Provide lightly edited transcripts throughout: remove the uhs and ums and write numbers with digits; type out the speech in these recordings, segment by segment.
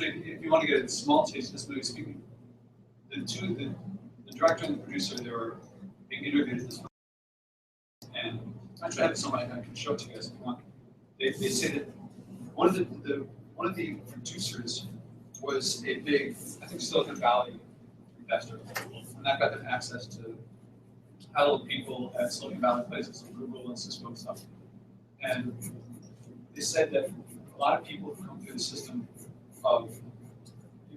actually, if you want to get a small taste of this movie, speaking, the director and the producer, they were being interviewed at this point, and I actually have some I can show it to you guys if you want. They say that one of the producers was a big, I think, Silicon Valley investor, and that got them access to high-level people at Silicon Valley places like Google and Cisco and stuff. And they said that a lot of people come through the system of,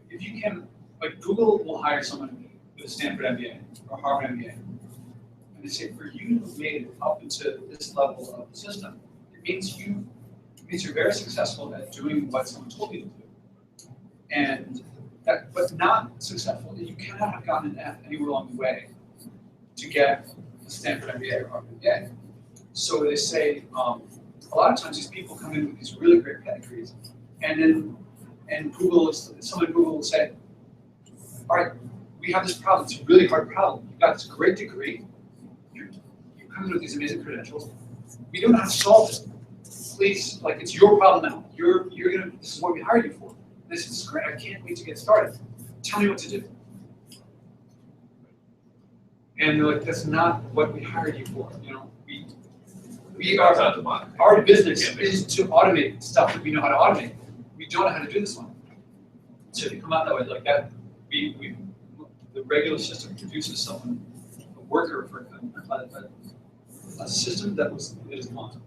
if you can, like Google will hire someone with a Stanford MBA or Harvard MBA, and they say for you to have made it up into this level of the system, it means you're very successful at doing what someone told you to do. And that, but not successful. You cannot have gotten an F anywhere along the way to get a Stanford MBA or Harvard MBA. So they say a lot of times these people come in with these really great pedigrees, and someone at Google will say, all right, we have this problem. It's a really hard problem. You've got this great degree. You come in with these amazing credentials. We don't know how to solve it. Please, like, it's your problem now. This is what we hired you for. This is great. I can't wait to get started. Tell me what to do. And they're like, that's not what we hired you for. You know, our business is to automate stuff that we know how to automate. We don't know how to do this one. So if you come out that way, like that, the regular system produces someone, a worker for a system that is gone.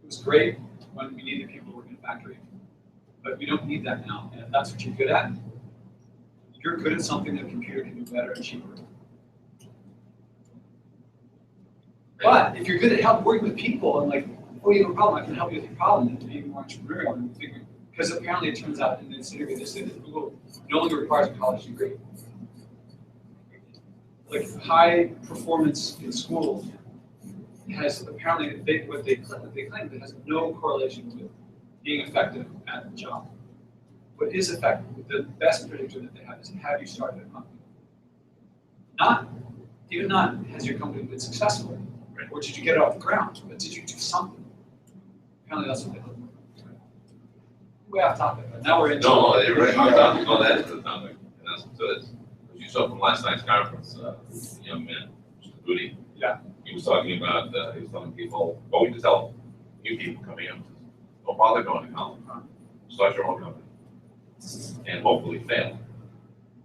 It was great when we needed people working in a factory, but we don't need that now. And if that's what you're good at, you're good at something that a computer can do better and cheaper. But if you're good at working with people and like, oh, you have a problem, I can help you with your problem, and being more entrepreneurial and figuring, because apparently it turns out in this interview they say that Google no longer requires a college degree. Like high performance in school has apparently what they claim that has no correlation with being effective at the job. What is effective, the best predictor that they have is have you started a company. Even not has your company been successful, right? Or did you get it off the ground, but did you do something? Apparently that's what they look for. Way off topic, but now we're into No, you're right on topic. No, that is the topic. And that's so it's, as you saw from last night's conference, the young man, Mr. Booty, yeah. He was talking about, he was telling people, going to tell new people coming in, don't bother going to college. Start your own company. And hopefully fail.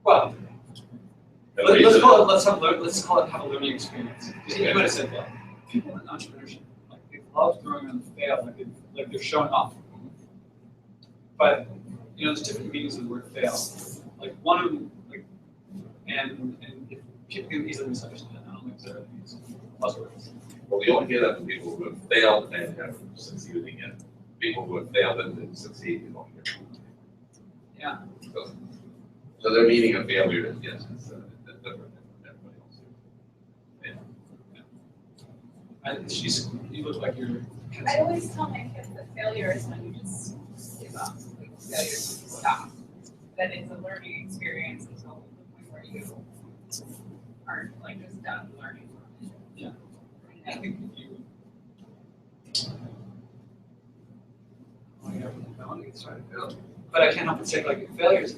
Well, let's call it have a learning experience. Okay. You might have said that. People in entrepreneurship, like they love throwing around the fail, like they're showing off. But you know, there's different meanings of the word fail. Like one of them, like, and if people can easily misunderstand. I don't think there are these buzzwords. Well, you only hear that from people who have failed and have succeeded again. People who have failed and didn't succeed, you don't hear. Yeah. So their meaning of failure is, yes, it's different than everybody else. Yeah. You look like you're. I always tell my kids that failure is when you just give up. Failure is when you stop. That it's a learning experience until the point where you are like just done learning from it. Yeah. I think if you. I want to get started. But I can't help but say, like, failures.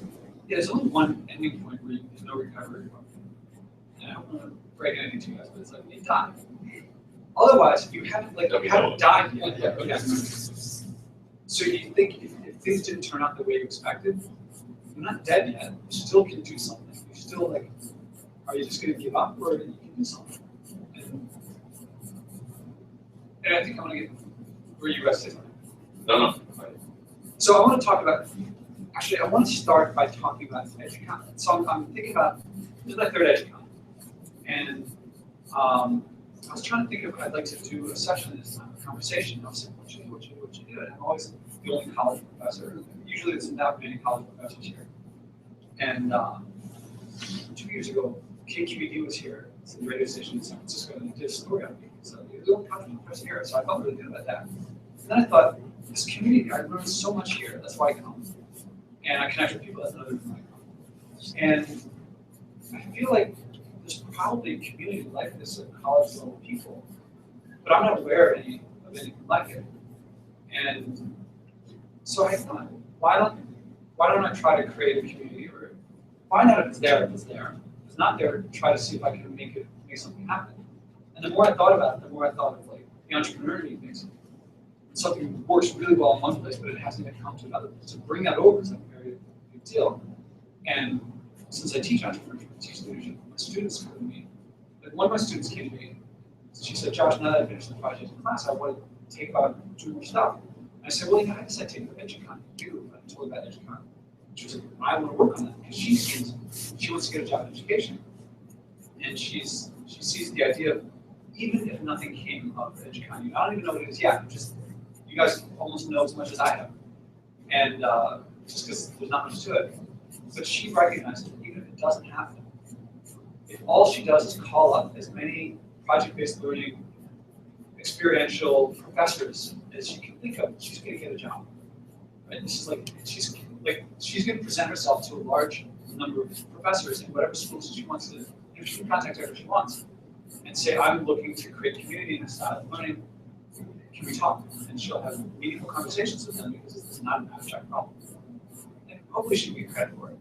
Yeah, there's only one ending point where there's no recovery from. And I don't want to break anything to you guys, but it's like you die. Otherwise, you haven't died yet. Yeah. So you think if things didn't turn out the way you expected, you're not dead yet. You still can do something. You still like, are you just going to give up, or you can do something? And I think I'm going to get. Were you guys say something? No. So I want to talk about. Actually, I want to start by talking about Educon. So I'm thinking about, this is my third Educon. And I was trying to think of, I'd like to do a session this time, a conversation. I was saying, what you do? And I'm always the only college professor. Usually there's not many college professors here. And 2 years ago, KQED was here. It's a radio station in San Francisco, and they did a story on me. So you're the only college professor here, so I felt really good about that. And then I thought, this community, I learned so much here. That's why I come. And I connect with people. That's another reason I come. And I feel like there's probably a community like this of college level people, but I'm not aware of anything like it. And so I thought, why don't why don't I try to create a community, or find out if it's there, if it's there. If it's not there, try to see if I can make something happen. And the more I thought about it, the more I thought of like the entrepreneurial things. Something works really well in one place, but it hasn't even come to another place. So bring that over is like a very big deal. And since I teach entrepreneurship, I teach leadership, my students come to me. Like one of my students came to me. She said, Josh, now that I finished the project in class, I want to take about 2 more stuff. And I said, well, I guess I take the Educon U. I told her about Educon. She was like, I want to work on that because she wants to get a job in education. And she sees the idea of, even if nothing came of Educon U, I don't even know what it is yet, just you guys almost know as much as I have. And just because there's not much to it. But she recognized that even if it doesn't happen, if all she does is call up as many project-based learning, experiential professors as she can think of, she's going to get a job. Right? This is she's going to present herself to a large number of professors in whatever schools she wants to. She can contact whoever she wants and say, I'm looking to create community in a style of learning. Can we talk? And she'll have meaningful conversations with them because it's not an abstract problem. And hopefully she'll get credit for it.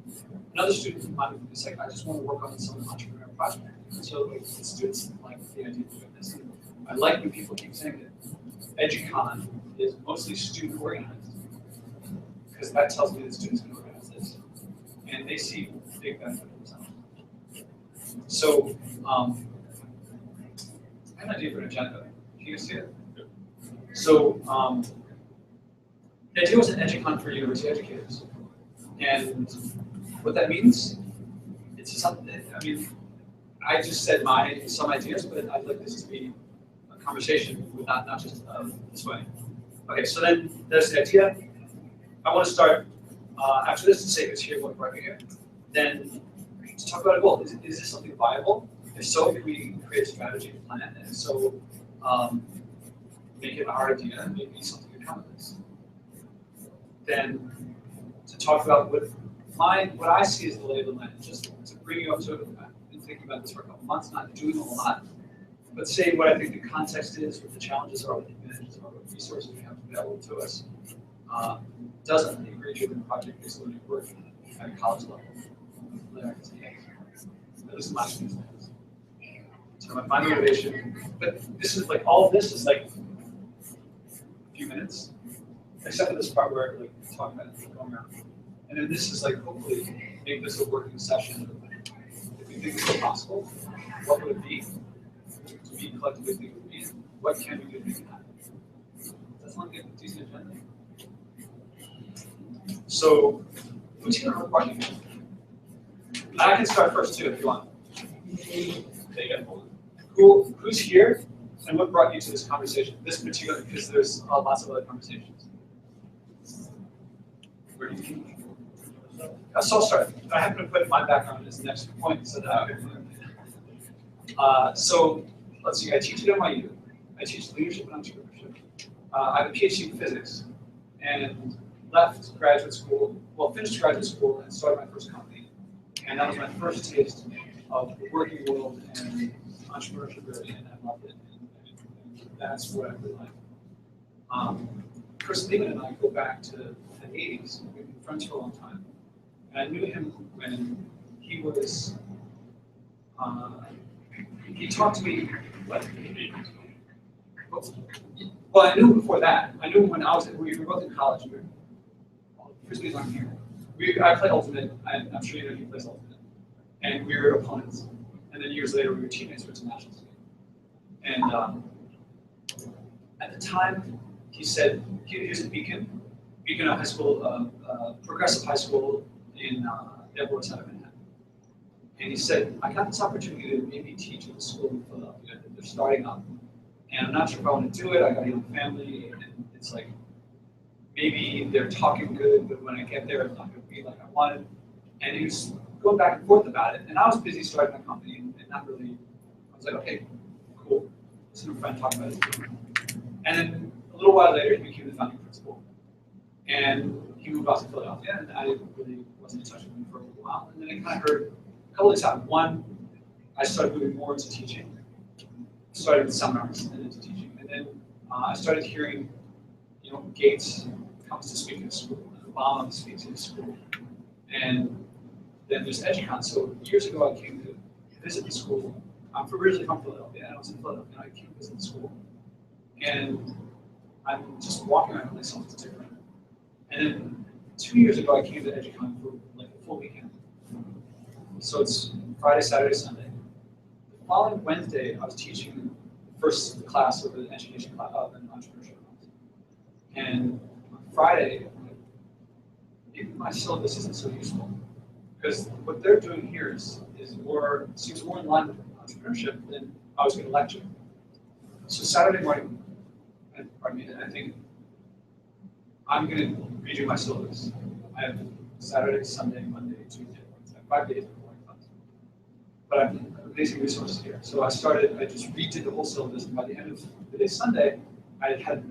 Another student might be saying, I just want to work on some entrepreneurial project. And so the students like the idea of doing this. And I like when people keep saying that Educon is mostly student organized, because that tells me that students can organize this. And they see big benefit for themselves. So I have an idea for an agenda. Can you guys see it? So the idea was an Educon for university educators. And what that means, it's something, I mean, I just said some ideas, but I'd like this to be a conversation with not just this way. Okay, so then there's the idea. I want to start after this to say who's here, what brought me here. Then to talk about a goal. Is this something viable? If so, can we create a strategy and plan? And if so, make it our idea and maybe something to come of this. Then to talk about what I see as the lay of the land, just to bring you up to it. I've been thinking about this for a couple months, not doing a whole lot, but saying what I think the context is, what the challenges are, what the advantages are, what resources we have available to us. Doesn't the agreed-driven project-based learning work at a college level? At least my experience. So my motivation, but this is like all of this is like a few minutes, except for this part where like talking about it going around. And then this is like hopefully make this a working session. If you think it's possible, what would it be to be collectively think it would be? What can we do to make it happen? That's not a decent agenda. So who's here on parking? I can start first too if you want. Who's here and what brought you to this conversation? This particular, because there's lots of other conversations. Where do you think? So I'll start. I happen to put my background as the next point so that so let's see, I teach at NYU. I teach leadership and entrepreneurship. I have a PhD in physics and left graduate school, finished graduate school and started my first company. And that was my first taste of the working world and entrepreneurship really, and I loved it. And that's what I really like. Chris Lehman and I go back to the 80s. We've been friends for a long time. And I knew him when he was, he talked to me, well, I knew him before that. I knew him when we were both in college. Frisbees aren't here. I play Ultimate, I'm sure you know he plays Ultimate. And we were opponents. And then years later, we were teammates for the national team. And at the time, he said, he was at Beacon High School, progressive high school in the Upper West Side of Manhattan. And he said, I got this opportunity to maybe teach at the school in Philadelphia. They're starting up. And I'm not sure if I want to do it. I got a young family, and it's like, maybe they're talking good, but when I get there, it's not going to be like I wanted. And he was going back and forth about it. And I was busy starting my company and not really, I was like, okay, cool. Listen to a friend talk about it. And then a little while later, he became the founding principal. And he moved out to Philadelphia, and I really wasn't in touch with him for a little while. And then I kind of heard a couple of things happen. One, I started moving more into teaching. Started with seminars and into teaching. And then I started hearing, Gates comes to speak at school. And Obama speaks in the school. And then there's Educon. So years ago, I came to visit the school. I'm originally from Philadelphia. I was in Philadelphia. I came to visit the school. And I'm just walking around like something's different. And then 2 years ago, I came to Educon for like a full weekend. So it's Friday, Saturday, Sunday. The following Wednesday, I was teaching the first class of an education class of an entrepreneurship class. And on Friday, maybe my syllabus isn't so useful because what they're doing here seems more in line with entrepreneurship than I was going to lecture. So Saturday morning, I think I'm going to redo my syllabus. I have Saturday, Sunday, Monday, Tuesday, Wednesday, 5 days before class. But I'm amazing resources here. So I just redid the whole syllabus, and by the end of the day Sunday, I had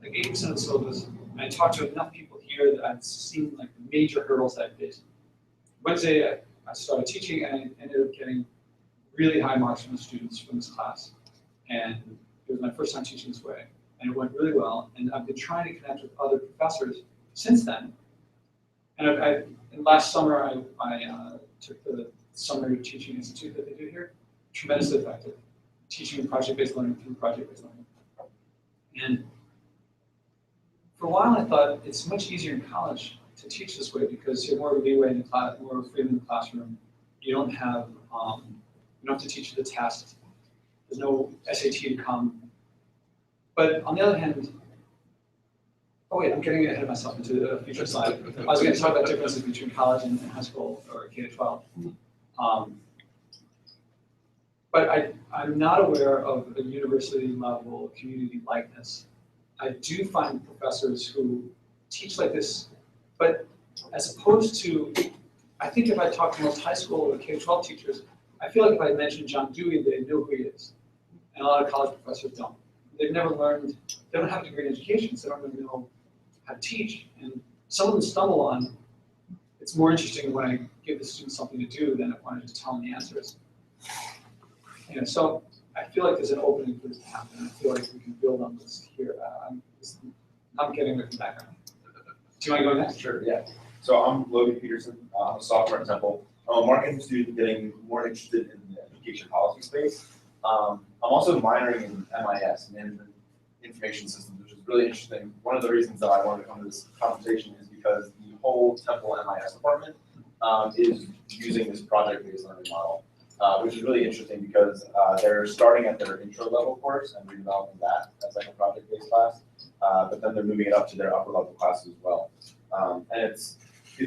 like 80% of the syllabus, and I talked to enough people here that I've seen like the major hurdles that I faced. Wednesday, I started teaching, and I ended up getting really high marks from the students from this class. And it was my first time teaching this way, and it went really well. And I've been trying to connect with other professors since then. And last summer, I took the Summer Teaching Institute that they do here. Tremendously effective. Teaching project-based learning through project-based learning. And for a while, I thought it's much easier in college to teach this way because you have more leeway in the class, more freedom in the classroom. You don't have to teach the test. There's no SAT to come. But on the other hand, oh wait, I'm getting ahead of myself into a future slide. I was going to talk about differences between college and high school or K-12. But I'm not aware of a university level community like this. I do find professors who teach like this, but as opposed to, I think if I talk to most high school or K-12 teachers, I feel like if I mention John Dewey, they know who he is. And a lot of college professors don't. They've never learned, they don't have a degree in education, so they don't really know how to teach. And some of them stumble on, it's more interesting when I give the students something to do than if I just tell them the answers. So I feel like there's an opening for this to happen. I feel like we can build on this here. I'm getting with the background. Do you want to go next? Sure, yeah. So I'm Logan Peterson. I'm a sophomore at Temple. I'm a marketing student getting more interested in the education policy space. I'm also minoring in MIS, Management Information Systems, which is really interesting. One of the reasons that I wanted to come to this conversation is because the whole Temple MIS department is using this project-based learning model, which is really interesting because they're starting at their intro level course and redeveloping that as like a project-based class, but then they're moving it up to their upper level classes as well. And it's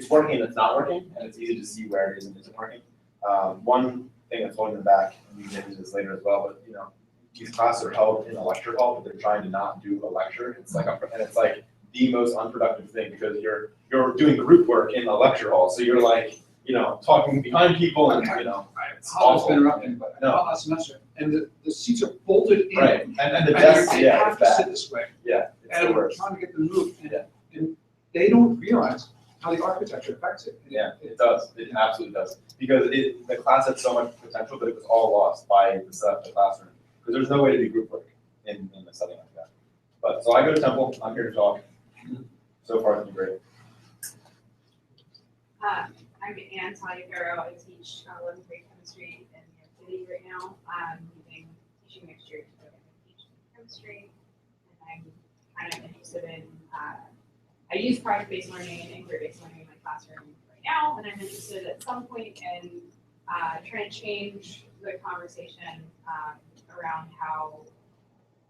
working and it's not working, and it's easy to see where it is and isn't working. One thing that's holding them back, and we can get into this later as well, but these classes are held in a lecture hall, but they're trying to not do a lecture. It's like and it's like the most unproductive thing because you're doing group work in a lecture hall, so you're like talking behind people and it's awful. Interrupting, but I know last semester, and the seats are bolted in, right, and the desks, they have to sit this way. Yeah, it's and the we're worst. trying to get them moved, and they don't realize how the architecture affects it. Yeah, it does. It absolutely does. Because the class had so much potential, but it was all lost by the setup of the classroom. Because there's no way to do group work in a setting like that. But so I go to Temple. I'm here to talk. So far, it's been great. I'm Anne Tagliaferro. I teach 11th grade chemistry in New York City right now. I'm teaching next year to go into teaching chemistry. And I'm kind of interested in I use project-based learning and inquiry-based learning in my classroom right now, and I'm interested at some point in trying to change the conversation around how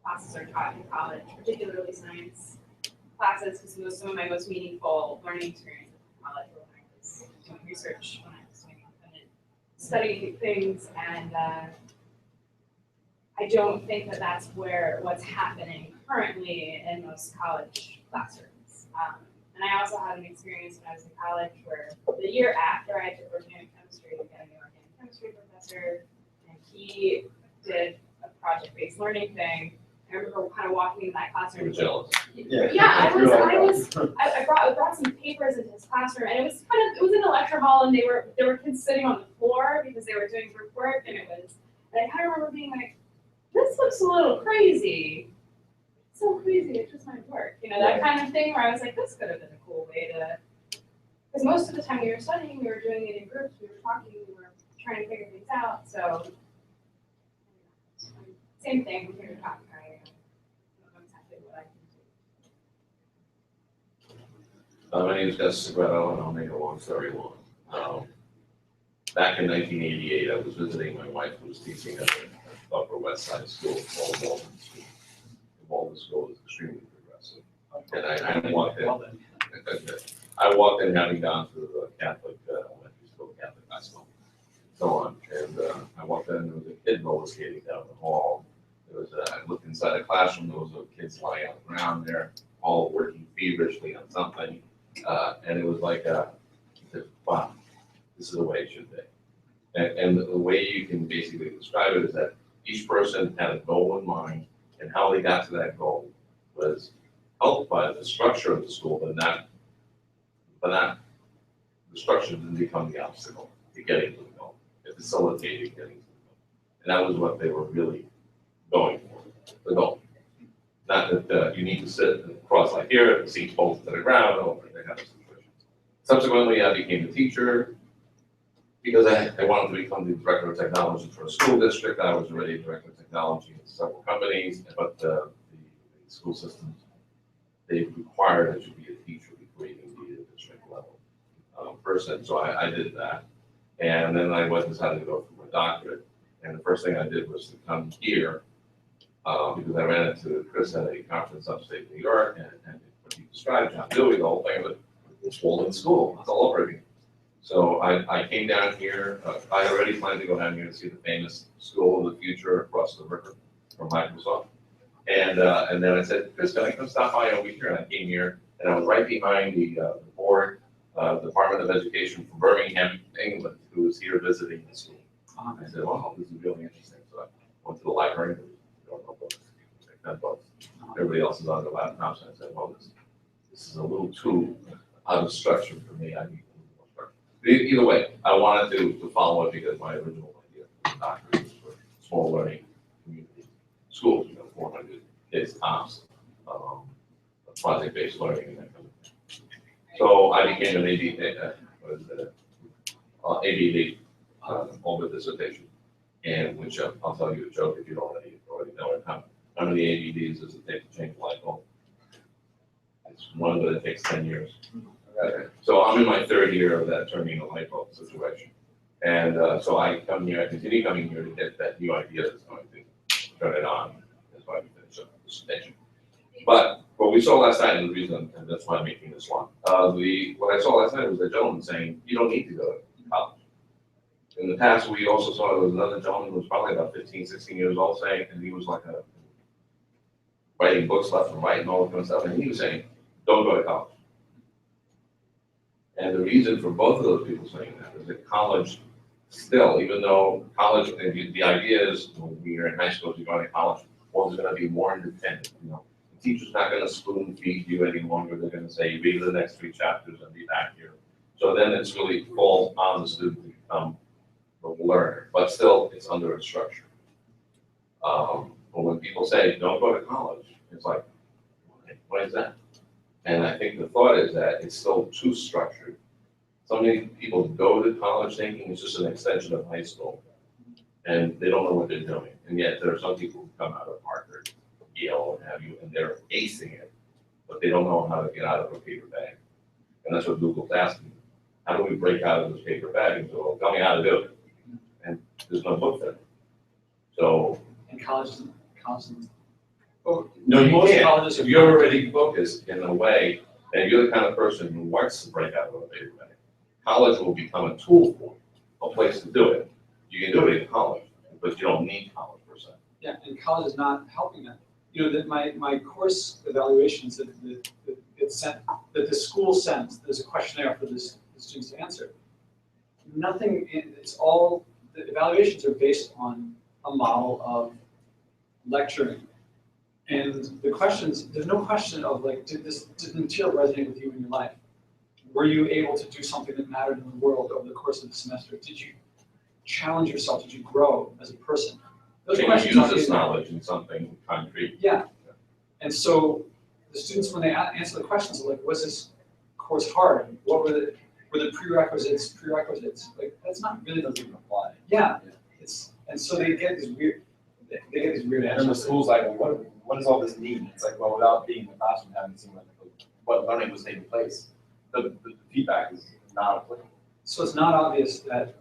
classes are taught in college, particularly science classes, because some of my most meaningful learning experiences in college were when I was doing research, when I was doing independent studying things, and I don't think that that's what's happening currently in most college classrooms. And I also had an experience when I was in college where the year after I took organic chemistry, I got a new organic chemistry professor, and he did a project-based learning thing. I remember kind of walking into that classroom. Jealous. Yeah, I brought some papers into his classroom, and it was in a lecture hall, and there were kids sitting on the floor because they were doing group work, and I kind of remember being like, this looks a little crazy. so crazy, it just might work. You know, that kind of thing where I was like, this could have been a cool way to, because most of the time we were studying, we were doing it in groups, we were talking, we were trying to figure things out, so. Same thing, we were talking, I don't know exactly what I can do. My name is Gus Segretto, and I'll make a long story long. Back in 1988, I was visiting my wife, who was teaching at the Upper West Side School, called Walden School. The Walden School is extremely progressive. And I walked in. I walked in having gone to the Catholic elementary school, Catholic high school, so on. And I walked in, and there was a kid roller skating down the hall. There was I looked inside a classroom, there was kids lying on the ground there, all working feverishly on something. And it was like, wow, this is the way it should be. And the way you can basically describe it is that each person had a goal in mind, and how they got to that goal was helped by the structure of the school, but not the structure didn't become the obstacle to getting to the goal. It facilitated getting to the goal. And that was what they were really going for, the goal. Not that you need to sit and cross like here, and seat bolted to the ground, or that kind of situation. Subsequently, I became a teacher because I wanted to become the director of technology for a school district. I was already a director of technology in several companies, but the school systems, they required that you be a teacher before you can be a district level person. So I did that. And then I decided to go for my doctorate. And the first thing I did was to come here because I ran into Chris at a conference upstate New York, and what he described, John Dewey, the whole thing of it, it's Walden School, it's all over again. So I came down here, I already planned to go down here to see the famous school of the future across the river from Microsoft. And then I said, Chris, can I come stop by over here? And I came here, and I was right behind the board, Department of Education from Birmingham, England, who was here visiting the school. I said, wow, this is really interesting. So I went to the library, books, take 10 books. Everybody else is on their laptops, and I said, well, this is a little too out of structure for me. I need a little more structure. Either way, I wanted to follow it because my original idea for the doctorate was for small learning community schools, 400 kids tops, project-based learning and that kind of thing. So I became an ABD over dissertation, and which I'll tell you a joke if you don't already know it. How many ABDs does it take to change a light bulb? It's one, but it takes 10 years. Okay. So I'm in my third year of that turning a light bulb situation. And so I continue coming here to get that new idea that's going to turn it on. That's why we finish up the dissertation. But what we saw last night, and the reason, and that's why I'm making this one, what I saw last night was a gentleman saying, you don't need to go to college. In the past, we also saw there was another gentleman who was probably about 15, 16 years old saying, and he was like writing books left and right and all that kind of stuff, and he was saying, don't go to college. And the reason for both of those people saying that is that college still, even though college, the idea is when you're in high school, you're going to college, one's going to be more independent. The teacher's not going to spoon feed you any longer. They're going to say, read the next 3 chapters and be back here. So then it's really falls on the student to become the learner, but still it's under a structure. But when people say, don't go to college, it's like, what is that? And I think the thought is that it's still too structured. So many people go to college thinking it's just an extension of high school, and they don't know what they're doing. And yet there are some people who come out of Harvard, Yale, what have you, and they're acing it, but they don't know how to get out of a paper bag. And that's what Google's asking. How do we break out of this paper bag? And so, well, tell me how to do it. And there's no book there. So. And college isn't. No, you most can't. colleges are. If you're already focused in a way, and you're the kind of person who wants to break out of a paper bag, college will become a tool for you, a place to do it. You can do it in college, but you don't need college per se. Yeah, and college is not helping that. That my course evaluations that the school sends, there's a questionnaire for the students to answer. It's all, the evaluations are based on a model of lecturing. And the questions, there's no question of like, did the material resonate with you in your life? Were you able to do something that mattered in the world over the course of the semester? Did you challenge yourself? Did you grow as a person? Those Can questions you are use this knowledge in something concrete? Yeah. And so the students, when they answer the questions, are like, was this course hard? What were the prerequisites? Like, that's not really Doesn't even apply. yeah. And so they get these weird And answers. the school's like, well, what does all this mean? It's like, well, without being in the classroom, having seen like what learning was taking place, the feedback is not applicable. So it's not obvious that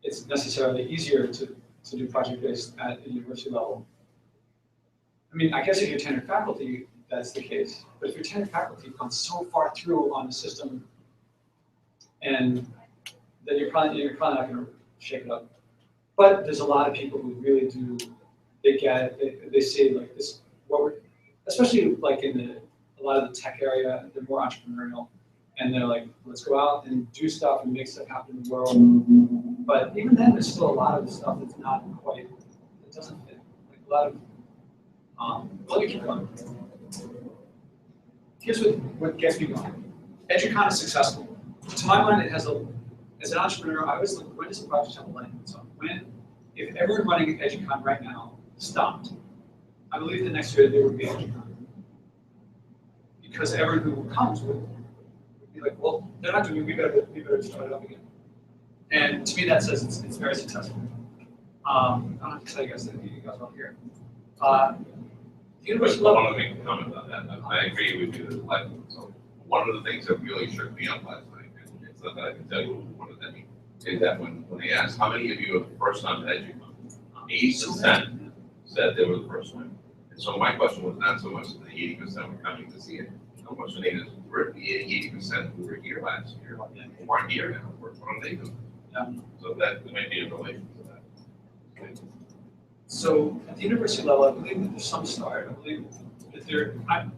it's necessarily easier to do project-based at the university level. I mean, I guess if you're tenured faculty, that's the case. But if you're tenured faculty, you've gone so far through on the system, and then you're probably not going to shake it up. But there's a lot of people who really do. They get it. They say like this. Especially like in a lot of the tech area, they're more entrepreneurial, and they're like, let's go out and do stuff and make stuff happen in the world. But even then, there's still a lot of stuff that's not quite. It doesn't fit. Like a lot of. Let me keep going. Here's what gets me going. Educon is successful. To my mind, it has as an entrepreneur, I always look, when does a project have a life? So if everyone running Educon right now stopped, I believe the next year there would be Educon. Because everyone who comes would be like, well, they're not doing it, we better start it up again. And to me, that says it's very successful. I don't have to tell you guys that you guys are all here. University I level. want to make a comment on that. I agree with you. Like, so one of the things that really shook me up last night, and it's not that I can tell you one of them, is that when they asked how many of you are the first time at Educon, 80% said they were the first time. And so my question was not so much that the 80% were coming to see it. My question is, where the 80% who were here last year who aren't here now? What are they doing? Yeah. So that might be in relation to that. Okay. So at the university level, I believe that there's some start. I believe that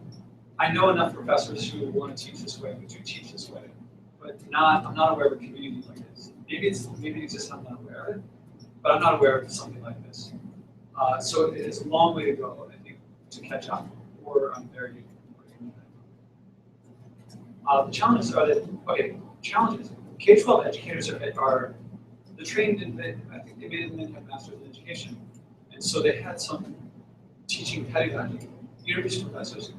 I know enough professors who want to teach this way, who do teach this way, but I'm not aware of a community like this. Maybe it exists, I'm not aware of it, but I'm not aware of something like this. So it's a long way to go, I think, to catch up, or I'm very working on that. The challenges are challenges. K-12 educators are trained in, I think they made it have masters in education. And so they had some teaching pedagogy. University professors,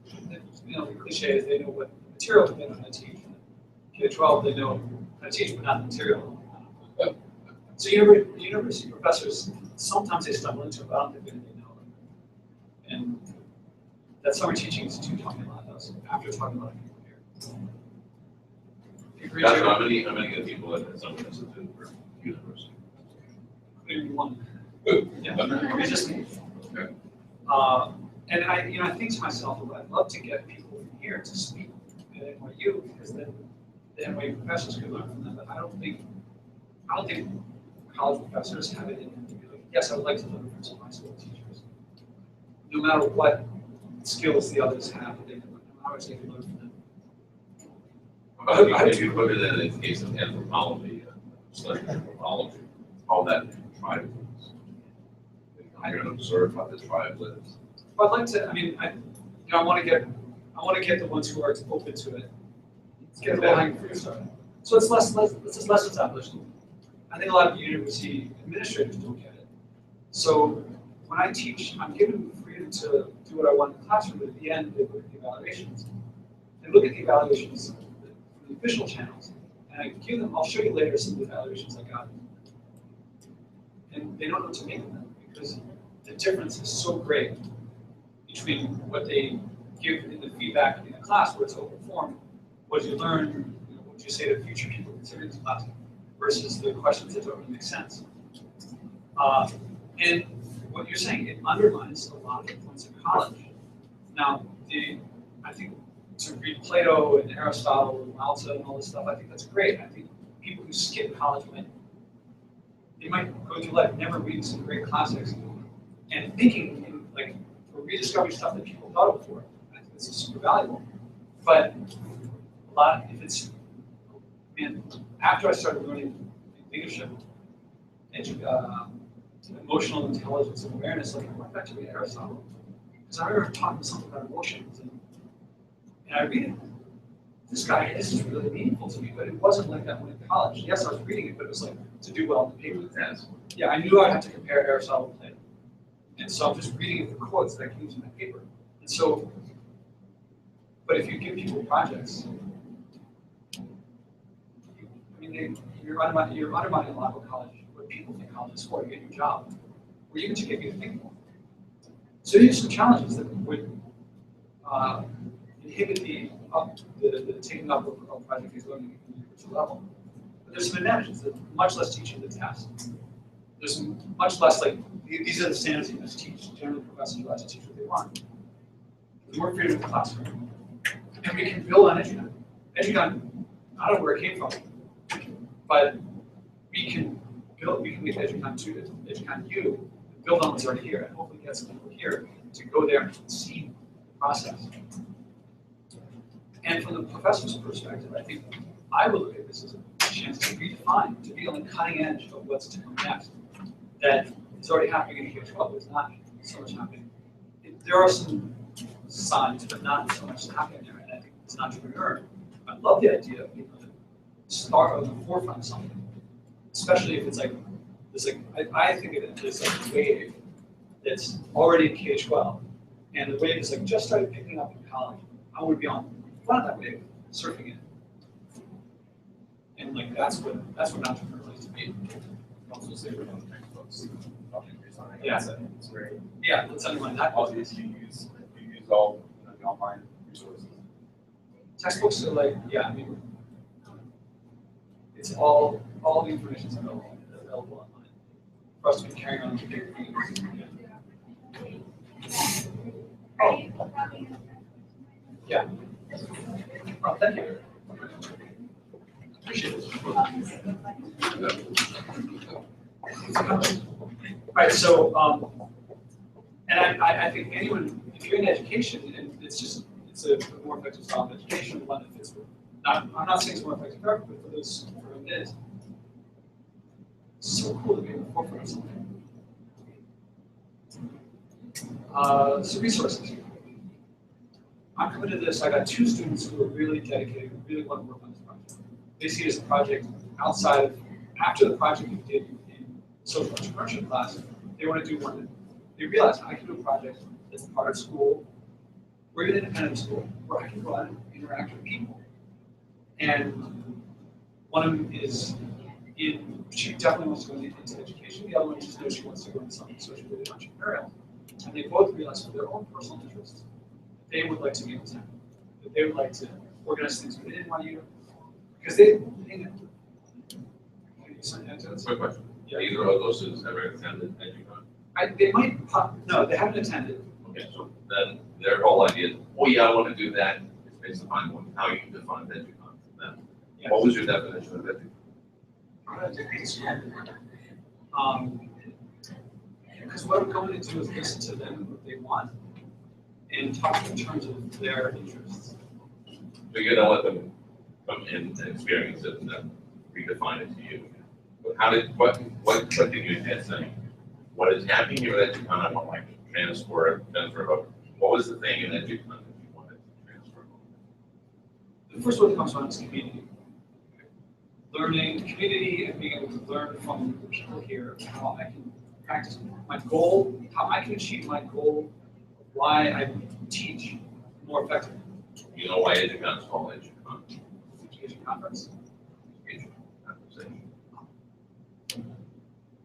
the cliche is they know what material, but they don't know how to teach. K-12, they know how to teach, but not the material. So university professors, sometimes they stumble into it, but I don't think they really know it. And that summer teaching institute taught me a lot of those, after talking about it here. That's how many good people at some institute or university? Maybe one. Good. Yeah, it's just me. Okay. And I think to myself, I'd love to get people from here to speak at NYU, because then the NYU professors could learn from them. But I don't think college professors have it in them to be like, yes, I would like to learn from some high school teachers. No matter what skills the others have, they can learn. I would say they can learn from them. If you put it in the case of anthropology, studying anthropology, all that tribe lives. You're going to observe how the tribe lives. But I'd like to. I mean, I want to get the ones who are open to it. Let's get the low-hanging fruit started. So it's less established. I think a lot of university administrators don't get it. So when I teach, I'm given the freedom to do what I want in the classroom, but at the end, they look at the evaluations. They look at the evaluations from the official channels, and I give them. I'll show you later some of the evaluations I got, and they don't know what to make of them because the difference is so great between what they give in the feedback in the class, where it's open form, what did you learn, what did you say to future people considering this class, versus the questions that don't really make sense. And what you're saying, it undermines a lot of the points of college. Now, I think to read Plato and Aristotle and Lao Tzu and all this stuff, I think that's great. I think people who skip college they might go through life never reading some great classics and thinking or rediscovering stuff that people thought of before. I think this is super valuable. But after I started learning leadership, emotional intelligence and awareness, I went back to read Aristotle. Because I remember talking something about emotions, and I read it. This is really meaningful to me, but it wasn't like that when in college. Yes, I was reading it, but it was like to do well in the paper. Yeah, I knew I'd have to compare Aristotle to Plato. And so I'm just reading the quotes that I can use in my paper. And so, but if you give people projects, I mean, you're undermining a lot of college, what people think college is for, to get your job, or even to get you to think more. So these are some challenges that would inhibit the taking up of project-based learning at the university level. But there's some advantages. There's much less teaching the test. There's much less like these are the standards you must teach. Generally, professors are allowed to teach what they want. There's more freedom in the classroom, and we can build on Educon. Educon, I don't know where it came from, but we can build. We can make Educon U, build on what's already here, and hopefully get some people here to go there and see the process. And from the professor's perspective, I think I would look at this as a chance to redefine, to be on the cutting edge of what's to come next. That is already happening in K-12. It's not so much happening. There are some signs, but not so much happening there. And I think as an entrepreneur, I love the idea of being able to start on the forefront of something, especially if it's like this. Like I think of it as like a wave that's already in K-12, and the wave is like just started picking up in college. I want to be on the front of that wave, surfing it, and like that's what an entrepreneur likes to be. Also say we're on textbooks, object design. Yeah. It's great. Yeah, let's underline that. All these you use all the online resources. Textbooks are like, yeah, I mean, it's all the information is available online. For us to be carrying on to big things. Yeah. Oh, thank you. Appreciate it. All right, so, and I think anyone, if you're in education, and it's a more effective style of education, one that fits with, I'm not saying it's more effective for everyone, but for those for whom it is, it's so cool to be in the forefront of something. So resources. I'm committed to this. I got 2 students who are really dedicated, who really want to work on this project. They see it as a project after the project we did in social entrepreneurship class, they want to do one. They realize I can do a project that's part of school, or even independent of school, where I can go out and interact with people. And one of them is she definitely wants to go into education. The other one just knows she wants to go into something associated with entrepreneurial. And they both realize for their own personal interests, they would like to be in tech, that they would like to organize things within NYU, because they know. Quick question. Yeah, either of those students ever attended Educon? They might pop, no, they haven't attended. Okay, so then their whole idea is, oh yeah, I want to do that. It's based upon how you define Educon. Then, Yeah. what was your definition of Educon? Because what I'm going to do is listen to them and what they want, and talk in terms of their interests. So you're gonna let them come in and experience it and then redefine it to you. But what did you had saying? What is happening here at Educon, I want like transfer over. What was the thing in Educon that you wanted to transfer over? The first one that comes to mind is community. Learning community and being able to learn from the people here how I can practice my goal, how I can achieve my goal, why I teach more effectively. You know why Educon is called Educon? Education conference. Education conversation.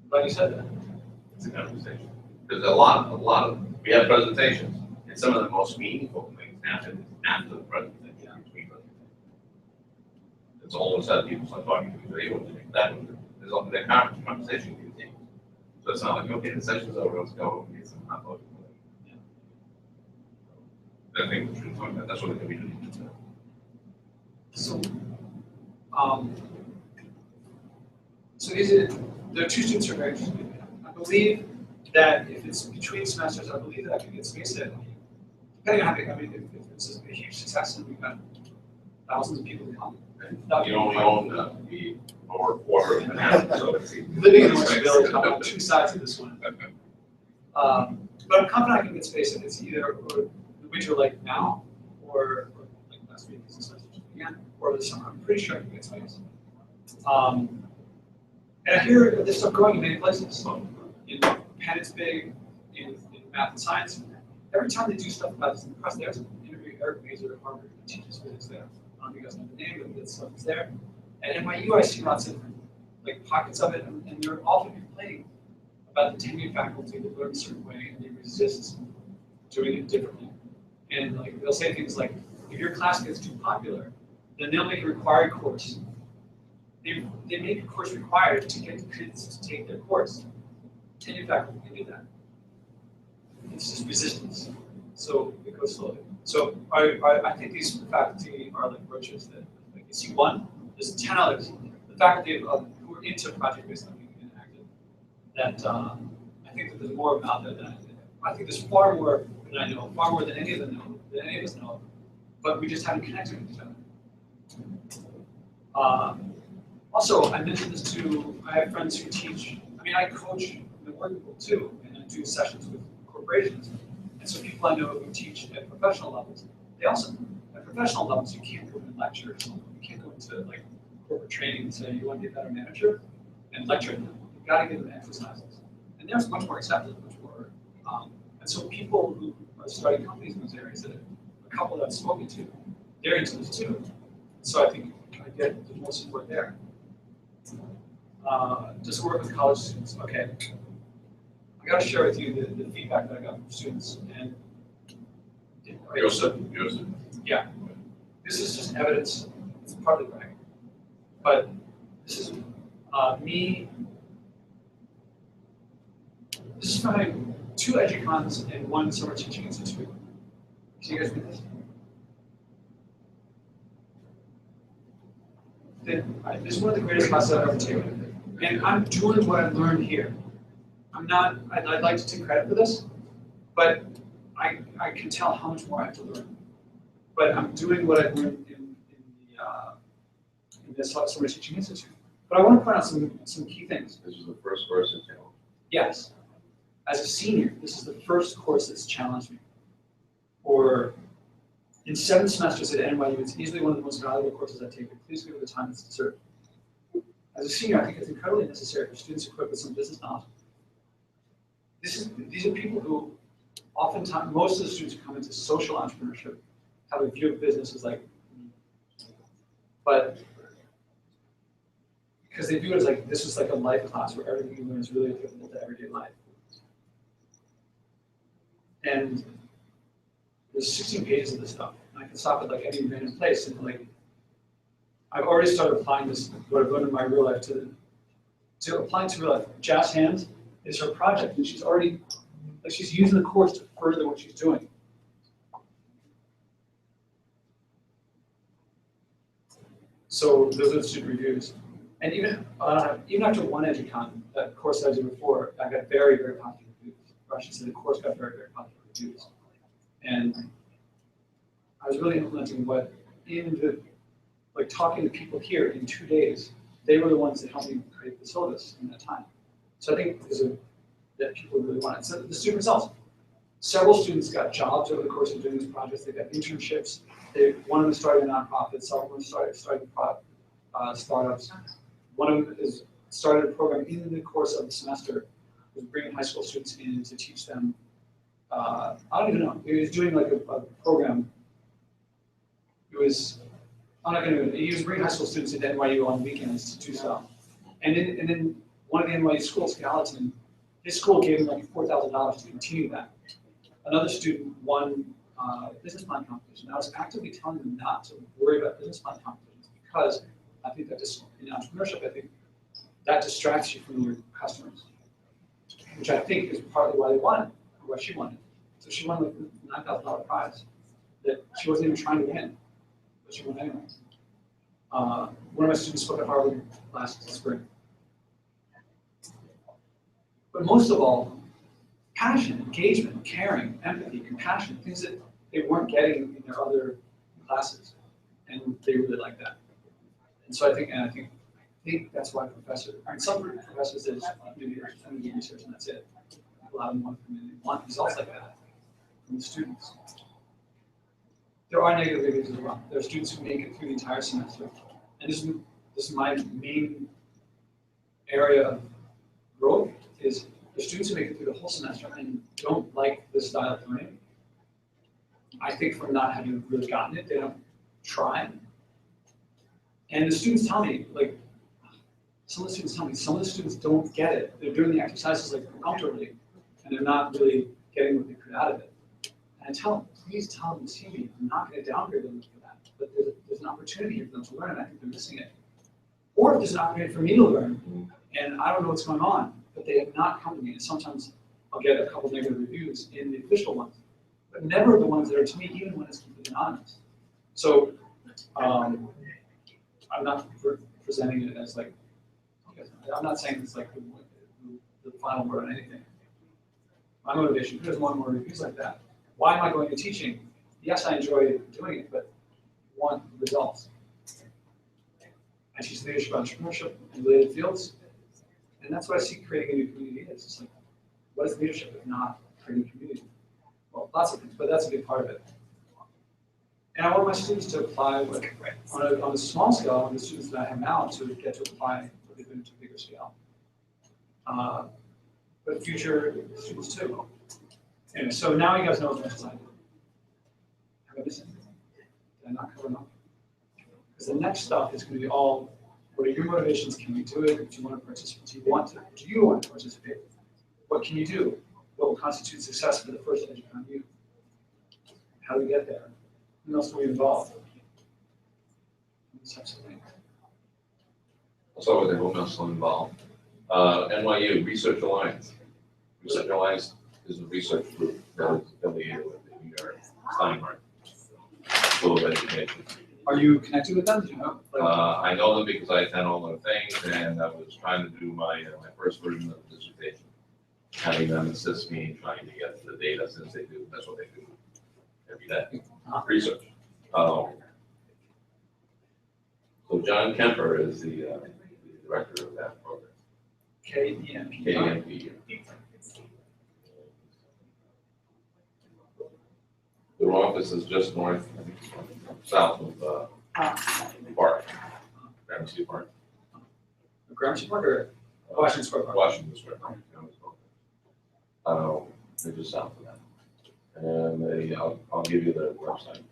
Glad you said that. It's a conversation. Because a lot of, we have presentations, and some of the most meaningful things happen after the presentation. Between presentations. It's almost that people start talking to each other. There's all the conversation continues. So it's not like, okay, the session's over, let's go get some hot dog. I think we should talk about, that's what the community is. So, there are 2 students who are very interested in that. I believe that if it's between semesters, I believe that I can get space in. Depending on how big, I mean, if it's a huge success and we've got thousands of people come. You only own the over quarter of an hour, so it's. Living in Orange Village, I'm on 2 sides of this one. But I'm confident I can get space if it's either or the winter like now, or like last week as the semester began, or this summer. I'm pretty sure I can get space. And I hear this stuff growing in many places. So, Penn is big, in math and science, every time they do stuff about this in the press, they have to interview Eric Mazer at Harvard, who teaches physics there. I don't know if you guys know the name, but that stuff is there. And at NYU, I see lots of like pockets of it, and they're often complaining about the tenured faculty that learn a certain way and they resist doing it differently. And like they'll say things like, if your class gets too popular, then they'll make a required course. They make a course required to get kids to take their course. Tenured faculty can do that. It's just resistance. So it goes slowly. So I think these faculty are like roaches that, like you see one, there's 10 others. The faculty who are into project-based learning and active, that I think that there's more out there than I think there's far more than I know, far more than any of them know, than any of us know, but we just haven't connected with each other. Also, I mentioned this too, I have friends who teach, I mean, I coach in the working world too, and I do sessions with corporations. And so people I know who teach at professional levels, they also, at professional levels, you can't go into lectures, you can't go into like corporate training and say you want to be a better manager and lecture them. You've got to give them exercises. And there's much more accepted, much more. And so people who are starting companies in those areas, that a couple that I've spoken to, they're into this too. So I think I get there's more support there. Just work with college students. Okay. I got to share with you the feedback that I got from students. And yeah, this is just evidence. It's partly right. But this is me. This is my 2 Educons and 1 summer teaching institute. Can you guys read this? This is one of the greatest classes I've ever taken. And I'm doing what I learned here. I'm not, I'd like to take credit for this, but I can tell how much more I have to learn. But I'm doing what I learned in this summer teaching institute. But I want to point out some key things. This is the first course in town. Yes. As a senior, this is the first course that's challenged me. Or in 7 semesters at NYU, it's easily one of the most valuable courses I've taken. Please give it the time it's deserved. As a senior, I think it's incredibly necessary for students equipped with some business knowledge. These are people who, oftentimes, most of the students who come into social entrepreneurship have a view of business as like, but because they view it as like, this is like a life class where everything you learn is really applicable to everyday life. And there's 16 pages of this stuff. And I can stop at like any random place and like, I've already started applying this, what I've learned in my real life to applying to real life. Jazz Hands is her project, and she's already, like she's using the course to further what she's doing. So those are the student reviews. And even after 1 Educon, that course that I did before, I got very, very positive reviews. Or I should say the course got very, very positive reviews. And I was really implementing what in the, like talking to people here in 2 days, they were the ones that helped me create the syllabus in that time. So I think that people really want it. So the student results. Several students got jobs over the course of doing these projects. They got internships. One of them started a nonprofit. Several of them started startups. One of them started a program in the course of the semester, was bringing high school students in to teach them. I don't even know. He was doing like a program. It was. He was bringing high school students into NYU on weekends to do stuff. And then one of the NYU schools, Gallatin, his school gave him like $4,000 to continue that. Another student won business plan competition. I was actively telling them not to worry about business plan competitions because I think that just in entrepreneurship, I think that distracts you from your customers, which I think is partly why they won it, or why she won it. So she won like a $9,000 prize that she wasn't even trying to win. But she won anyway. One of my students spoke at Harvard last spring. But most of all, passion, engagement, caring, empathy, compassion, things that they weren't getting in their other classes. And they really like that. And so I think that's why some professors, they just maybe do research and that's it. A lot of them want results like that from the students. There are negative reviews as well. There are students who make it through the entire semester. And this is my main area of growth is the students who make it through the whole semester and don't like this style of learning, I think from not having really gotten it, they don't try. And the students tell me, like, some of the students don't get it. They're doing the exercises like comfortably, and they're not really getting what they could out of it. And I tell them, please tell them, see me, I'm not going to downgrade them for that, but there's an opportunity here for them to learn, and I think they're missing it. Or if there's an opportunity for me to learn, and I don't know what's going on, but they have not come to me, and sometimes I'll get a couple negative reviews in the official ones, but never the ones that are to me, even when it's completely anonymous. So I'm not presenting it as like, I'm not saying it's like the final word on anything. My motivation, there's more and more reviews like that. Why am I going to teaching? Yes, I enjoy doing it, but I want results. I teach leadership, entrepreneurship, and related fields, and that's what I see creating a new community is. It's like, what is leadership if not creating a community? Well, lots of things, but that's a big part of it. And I want my students to apply on a small scale, on the students that I have now, to get to apply what they've been to a bigger scale. But future students too. Anyway, so now you guys know as much as I do. Have I missed anything? Did I not cover enough? Because the next stuff is going to be all, what are your motivations? Can we do it? Do you want to participate? Do you want to participate? What can you do? What will constitute success for the first Educon U? How do we get there? Who else do we involve? These types of things. I'll start with the who else involved. NYU Research Alliance. Research Alliance is a research group that is affiliated with the New York Steinhardt School of Education. Are you connected with them? Do you know? I know them because I attend all their things, and I was trying to do my first version of the dissertation, having them assist me in trying to get the data, since that's what they do every day, research. So John Kemper is the director of that program. KEMP. KEMP. Their office is just north, south of Park, Gramercy Park. Gramercy Park or Washington Square Park? Washington Square Park. They're just south of that. And I'll give you the website.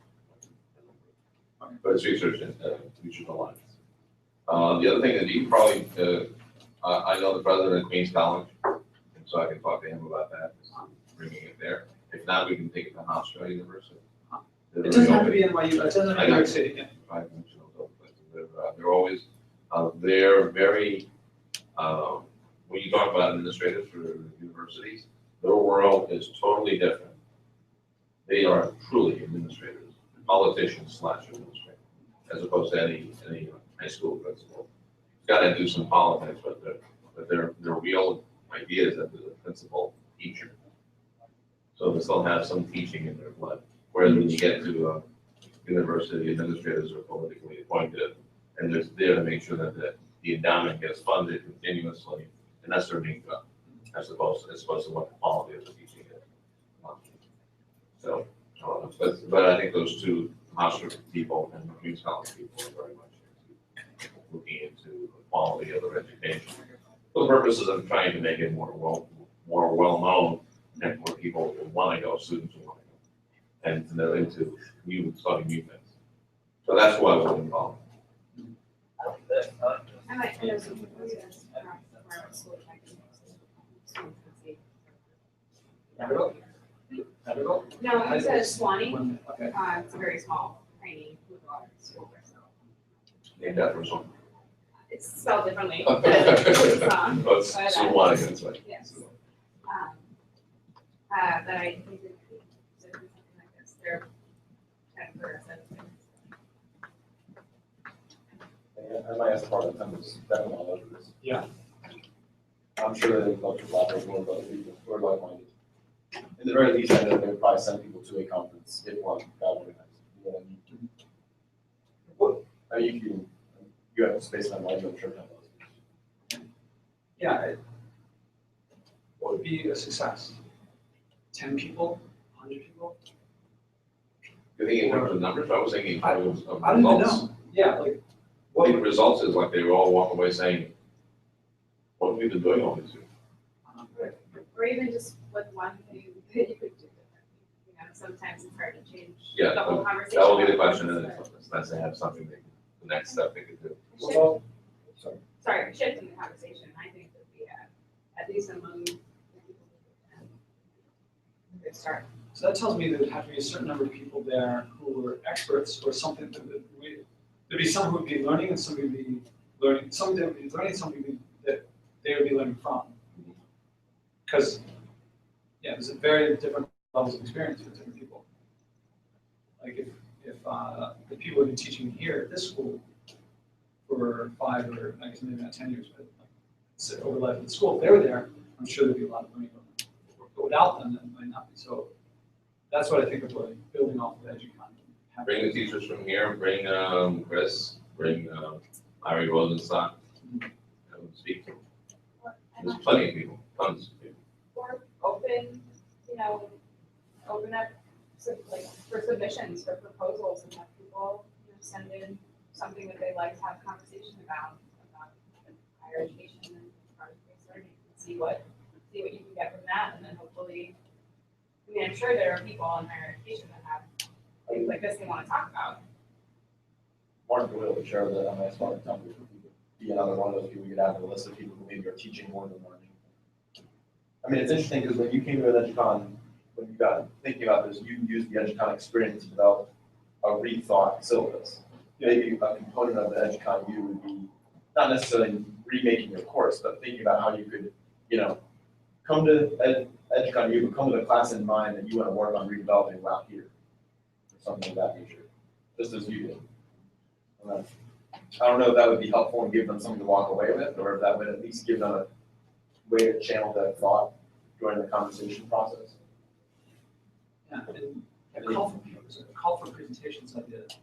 But it's Research Alliance. The other thing that you probably, I know the president of Queens College, and so I can talk to him about that, bringing it there. If not, we can take it to Hofstra University. It doesn't have to be NYU, it doesn't have to be New York City. Yeah. They're always, they're very, when you talk about administrators for universities, their world is totally different. They are truly administrators, politicians / administrators, as opposed to any high school principal. Got to do some politics, but their real idea is that they're the principal teacher. So they still have some teaching in their blood. Whereas when you get to university, administrators are politically appointed, and they're there to make sure that the endowment gets funded continuously, and that's their main job, as opposed to what the quality of the teaching is. So, but I think those two Hofstra people and the Queens College people are very much looking into the quality of their education for the purposes of trying to make it more well known, and more people want to go, students want to go, and they're into studying new things. So that's why we're involved. I might know some people who are school No, it's a Swanee. Okay. It's a very small, tiny, school. Named after someone. It's spelled differently. Oh, it's Suwanee, that's right. Yes. But I think it's something like this. They're kind of progressive. And my department members definitely all over this. Yeah. I'm sure they'd love to collaborate more with other people who are like-minded. In the very least, I know they would probably send people to a conference if one got organized. You know what I mean? What, I mean, you have space on life, I'm sure that was. Yeah. What would be a success? 10 people? 100 people? You're thinking in terms of numbers? I was thinking in terms of I don't even results. know. Yeah, like, I think results is like they all walk away saying, what have we been doing all these years? or even just with one thing that you could do differently. You know, sometimes it's hard to change Yeah, the whole that conversation. will be the question, and it's nice to have something, the next step they could do. Well, sorry. Sorry, shifting the conversation, I think would be at least among the people who could start. So that tells me there would have to be a certain number of people there who were experts or something there'd be some who would be learning and some who would be learning, some that would be learning, some that they would be learning from. Because, yeah, there's a very different levels of experience for different people. Like if the people who have been teaching here at this school for 5 or I guess maybe not 10 years, but over life at the school, if they were there, I'm sure there'd be a lot of learning from them. But without them, that might not be. So that's what I think of like building off of Educon. Bring the teachers from here, bring Chris, bring Larry Rosenstock, speak to them. There's plenty of people, tons of people. Or open, you know, open up like for submissions, for proposals, and have people, you know, send in something that they'd like to have a conversation about higher education and project-based learning, and see what you can get from that, and then hopefully, I mean, I'm sure there are people in higher education that have things like this they want to talk about. Martin Doyle, the chair of the MIS Spodek Company, would be another one of those people we could have on a list of people who maybe are teaching more than learning. I mean, it's interesting because when you came to Educon, when you got thinking about this, you used the Educon experience to develop a rethought syllabus. Maybe a component of the Educon U would be not necessarily remaking your course, but thinking about how you could, you know, come to Educon U, but come with a class in mind that you want to work on redeveloping route here, or something of that nature, just as you did. I don't know if that would be helpful and give them something to walk away with, or if that would at least give them a way to channel that thought during the conversation process. Yeah, and a call for presentations I did.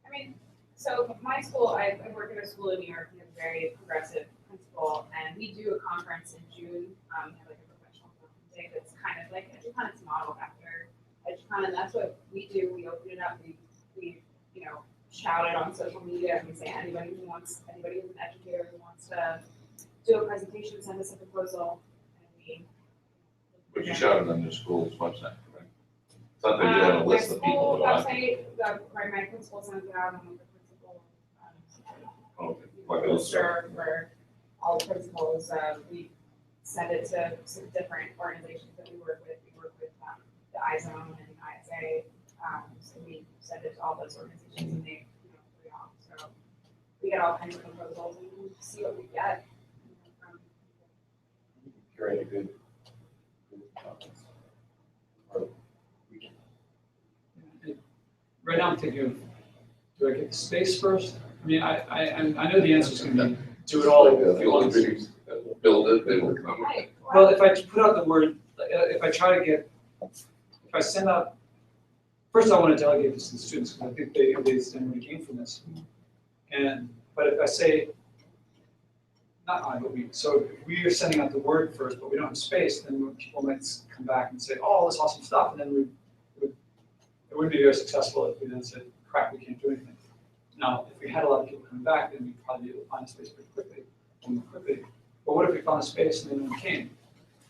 I mean, so my school, I work at a school in New York, we have a very progressive principal, and we do a conference in June, we have like a professional development day that's kind of like Educon, it's modeled after Educon, and that's what we do, we open it up, we you know, shout it on social media, and we say anybody who's an educator who wants to do a presentation, send us a proposal, and we. But you shout it on your school's website, right? It's not that you have a list of people that are. My principal sends it out on the principal. Okay, like a Sure, for all the principals, we send it to some different organizations that we work with. We work with the iZone and ISA, so we send it to all those organizations and they, you know, put it on. So we get all kinds of proposals and we see what we get. Curate a good conference. Or weekend. Right now I'm thinking of, do I get the space first? I mean, I know the answer is going to be do it all at once. Build it, they will come. Right. Well, if I put out the word, if I try to get, if I send out, first I want to delegate this to the students because I think they stand to gain from this. But if I say, not I, but we, so if we are sending out the word first, but we don't have space, then people might come back and say, oh, all this awesome stuff, and then it wouldn't be very successful if we then said, crap, we can't do anything. Now, if we had a lot of people coming back, then we'd probably be able to find a space pretty quickly, more quickly. But what if we found a space and then no one came?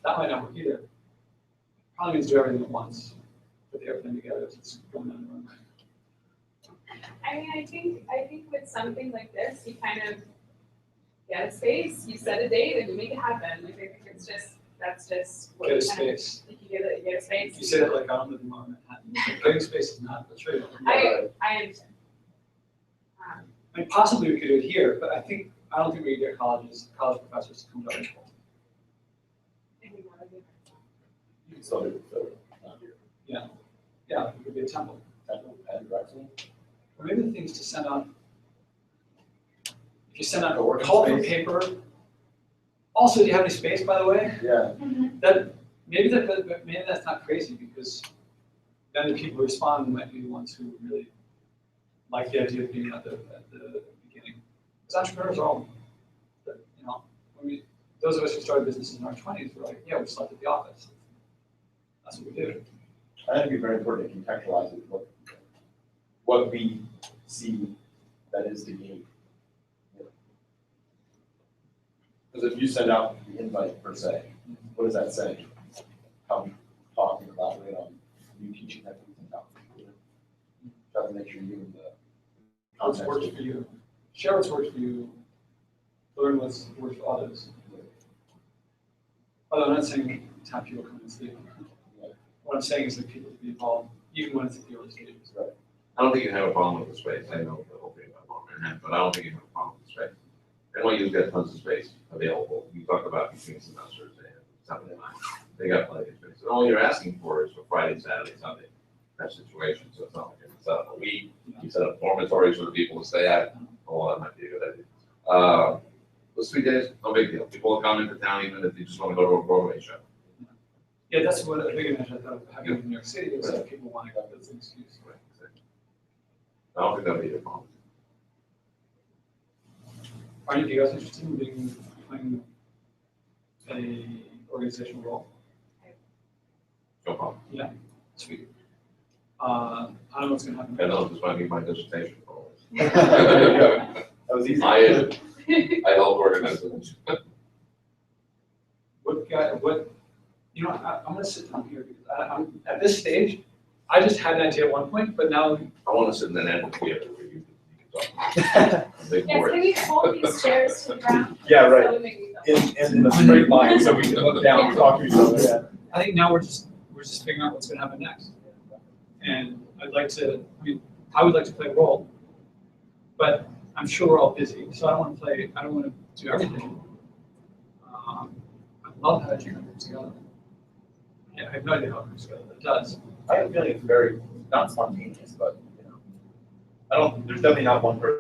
That might not work either. Probably means do everything at once, put everything together as it's going on the runway. I mean, I think with something like this, you kind of get a space, you set a date, and you make it happen. Like, I think it's just, that's just what Get a you kind of, space. you get a space. You say that like I don't live in Manhattan. Getting space is not the truth. I understand. I mean, possibly we could do it here, but I don't think we could get college professors to come to our school. I think that would be You can still do it, so not here. Yeah, it could be a temple. Temple and Drexel. Or maybe the things to send out. If you send out Co-working a call for space. paper. Also, do you have any space, by the way? Yeah. Maybe that's not crazy because then the people who respond might be the ones who really like the idea of being at the beginning. Because entrepreneurs are all, you know, those of us who started businesses in our 20s were like, yeah, we slept at the office. That's what we did. I think it'd be very important to contextualize it, what we see that is the game. Because if you send out the invite per se, what does that say? Come talk and collaborate on new teaching techniques and how. Try to make sure you're in the. What's worked for you, share what's worked for you, learn what's worked for others. Although I'm not saying to have people come and speak. What I'm saying is that people to be involved, even when it's at the early stages. Right. I don't think you have a problem with the space. I know the whole thing about Manhattan, but I don't think you have a problem with the space. NYU's got tons of space available. You talk about between semesters and Sunday night. They got plenty of space. And all you're asking for is for Friday, Saturday, Sunday, that situation. So it's not like you set up a week, you set up dormitories for the people to stay at. Oh, that might be a good idea. Those 3 days, no big deal. People will come into town even if they just want to go to a Broadway show. Yeah, that's what a big advantage I thought of having in New York City is that people want to go, that's an excuse. Right, exactly. I don't think that'll be a problem. Are any of you guys interested in playing a organizational role? No problem. Yeah, sweet. I don't know what's gonna happen. I know this might be my dissertation. There you go. That was easy. I help organize it. You know, I'm gonna sit down here because I'm, at this stage, I just had an idea at one point, but now, I want to sit in an amphitheater where you can talk. Big Yes, board. can we hold these chairs to the ground? Yeah, right. That would make me feel In a straight line, so we can look down and talk to each other, yeah. I think now we're just figuring out what's gonna happen next. And I would like to play a role, but I'm sure we're all busy, so I don't wanna do everything. I love how Educon comes together. Yeah, I have no idea how it comes together, but it does. I have a feeling it's very, not spontaneous, but, there's definitely not one person